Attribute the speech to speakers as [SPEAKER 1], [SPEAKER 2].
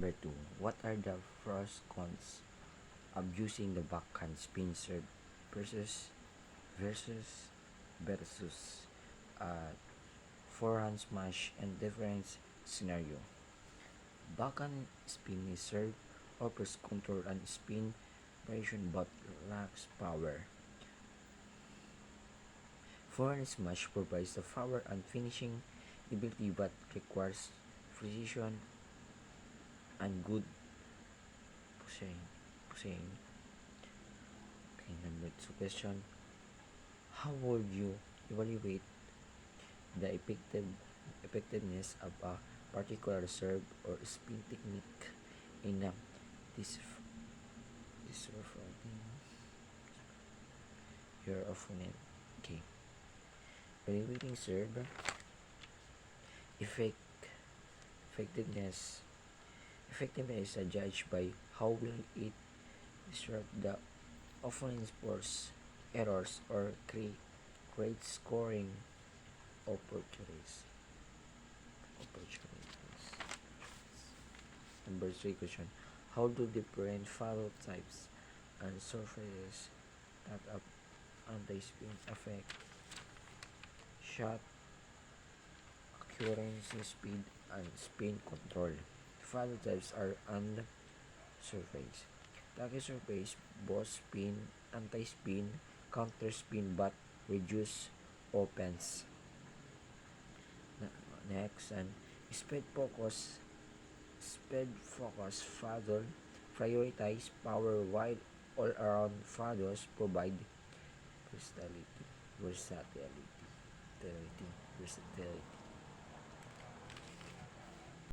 [SPEAKER 1] Number 2. What are the pros cons of using the backhand spin serve versus versus versus uh, forehand smash and different scenario? Backhand spin is serve offers control and spin variation but lacks power. Forehand smash provides the power and finishing ability but requires precision and good positioning. Okay, number 2 question. How would you evaluate the effectiveness of a particular serve or spin technique in a dis- disrupting your opponent? Okay. Evaluating serve effect effectiveness effectiveness is judged by how will it disrupt the opponent's force errors or create scoring opportunities. Number 3 question. How do different follow types and surfaces that up anti-spin affect shot accuracy, speed, and spin control? Follow types are on surface. Tacky surface, both spin, anti-spin, counter-spin but reduce offense. Next, and speed focus follow prioritize power while all-around follows provide versatility, versatility, versatility.